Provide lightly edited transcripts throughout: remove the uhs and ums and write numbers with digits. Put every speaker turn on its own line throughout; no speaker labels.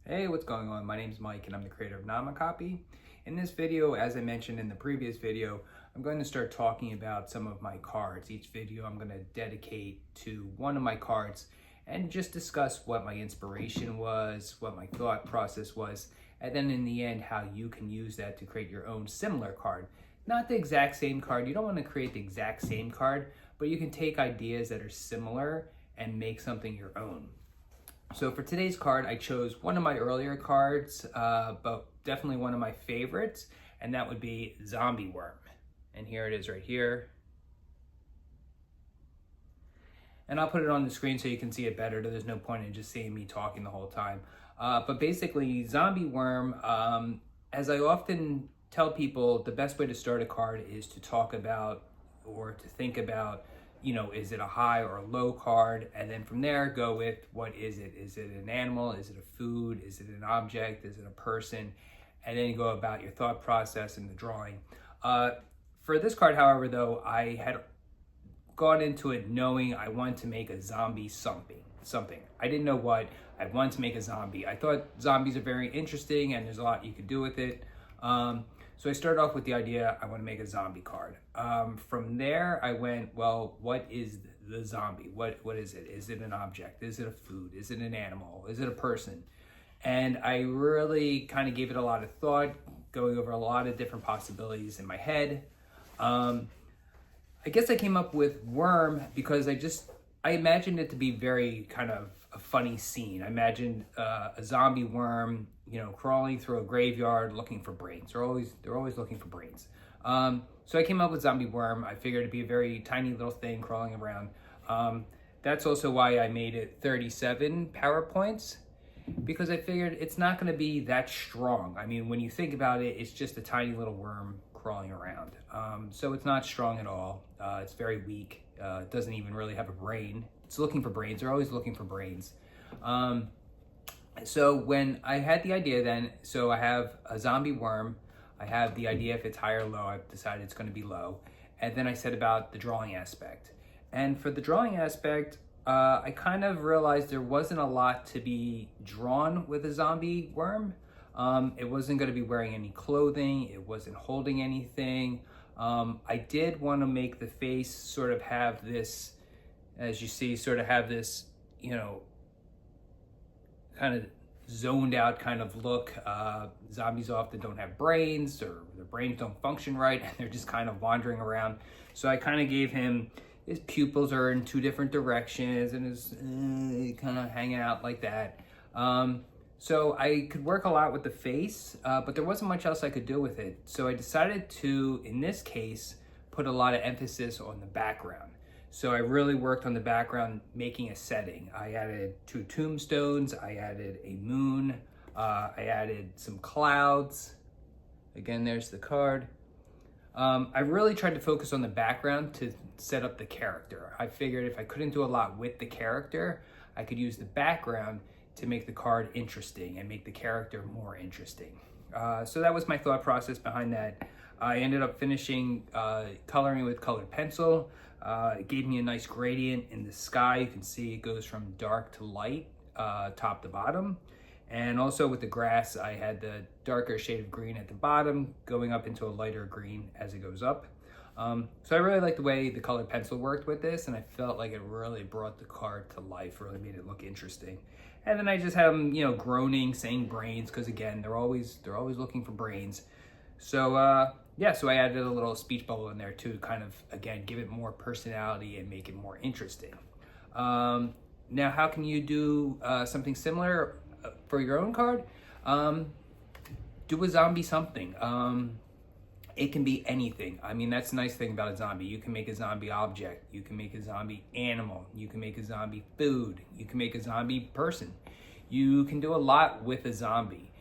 Hey, what's going on? My name is Mike and I'm the creator of Namikopy. In this video, as I mentioned in the previous video, I'm going to start talking about some of my cards. Each video I'm going to dedicate to one of my cards and just discuss what my inspiration was, what my thought process was, and then in the end, how you can use that to create your own similar card. Not the exact same card. You don't want to create the exact same card, but you can take ideas that are similar and make something your own. So for today's card, I chose one of my earlier cards, but definitely one of my favorites, and that would be Zombie Worm. And here it is right here. And I'll put it on the screen so you can see it better. There's no point in just seeing me talking the whole time. But basically, Zombie Worm, as I often tell people, the best way to start a card is to talk about or to think about, is it a high or a low card? And then from there, go with what is it? Is it an animal? Is it a food? Is it an object? Is it a person? And then you go about your thought process and the drawing. For this card, however, though, I had gone into it knowing I wanted to make a zombie something. I didn't know what. I wanted to make a zombie. I thought zombies are very interesting and there's a lot you could do with it. So I started off with the idea, I want to make a zombie card. From there, I went, well, what is the zombie? What is it? Is it an object? Is it a food? Is it an animal? Is it a person? And I really kind of gave it a lot of thought, going over a lot of different possibilities in my head. I guess I came up with worm because I imagined it to be very kind of a funny scene. I imagined a zombie worm, crawling through a graveyard looking for brains. They're always looking for brains. So I came up with zombie worm. I figured it'd be a very tiny little thing crawling around. That's also why I made it 37 PowerPoints, because I figured it's not going to be that strong. I mean, when you think about it, it's just a tiny little worm crawling around. So it's not strong at all. It's very weak. It doesn't even really have a brain. It's looking for brains. They're always looking for brains. So when I had the idea then, so I have a zombie worm. I have the idea if it's high or low. I've decided it's going to be low. And then I said about the drawing aspect. And for the drawing aspect, I kind of realized there wasn't a lot to be drawn with a zombie worm. It wasn't going to be wearing any clothing. It wasn't holding anything. I did want to make the face sort of have this, as you see, sort of have this, kind of zoned out kind of look. Zombies often don't have brains, or their brains don't function right, and they're just kind of wandering around. So I kind of gave him, his pupils are in two different directions, and his kind of hanging out like that. So I could work a lot with the face, but there wasn't much else I could do with it. So I decided to, in this case, put a lot of emphasis on the background. So I really worked on the background, making a setting. I added 2 tombstones, I added a moon, I added some clouds. Again, there's the card. I really tried to focus on the background to set up the character. I figured if I couldn't do a lot with the character, I could use the background to make the card interesting and make the character more interesting. So that was my thought process behind that. I ended up finishing coloring with colored pencil. It gave me a nice gradient in the sky. You can see it goes from dark to light, top to bottom. And also with the grass, I had the darker shade of green at the bottom going up into a lighter green as it goes up. So I really like the way the colored pencil worked with this, and I felt like it really brought the card to life, really made it look interesting. And then I just had them, groaning, saying brains, because again, they're always looking for brains. So so I added a little speech bubble in there to kind of, again, give it more personality and make it more interesting. Now, how can you do something similar for your own card? Do a zombie something. It can be anything. I mean, that's the nice thing about a zombie. You can make a zombie object. You can make a zombie animal. You can make a zombie food. You can make a zombie person. You can do a lot with a zombie.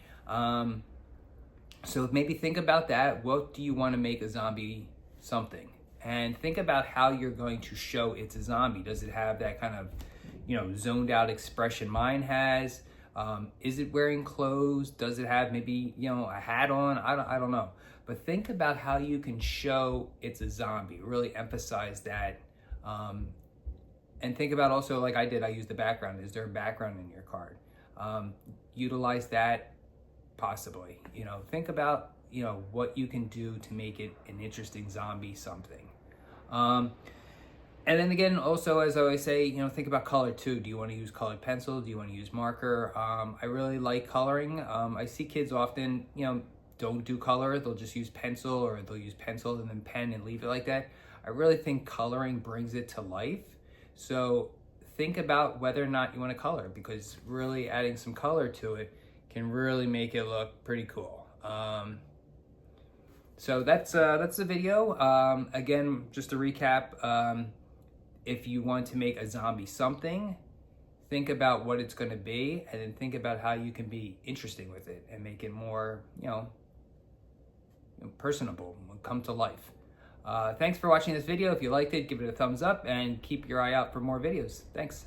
So maybe think about that. What do you want to make a zombie something? And think about how you're going to show it's a zombie. Does it have that kind of, zoned out expression mine has? Is it wearing clothes? Does it have maybe, a hat on? I don't know. But think about how you can show it's a zombie. Really emphasize that. And think about also, like I did, I used the background. Is there a background in your card? Utilize that possibly. You know, think about, you know, what you can do to make it an interesting zombie something. And then again, also, as I always say, you know, think about color too. Do you want to use colored pencil? Do you want to use marker? I really like coloring. I see kids often, you know, don't do color. They'll just use pencil, or they'll use pencil and then pen and leave it like that. I really think coloring brings it to life. So think about whether or not you want to color, because really adding some color to it can really make it look pretty cool. So that's the video. Again, just to recap, if you want to make a zombie something, think about what it's going to be, and then think about how you can be interesting with it and make it more, you know, personable, come to life. Thanks for watching this video. If you liked it, give it a thumbs up and keep your eye out for more videos. Thanks.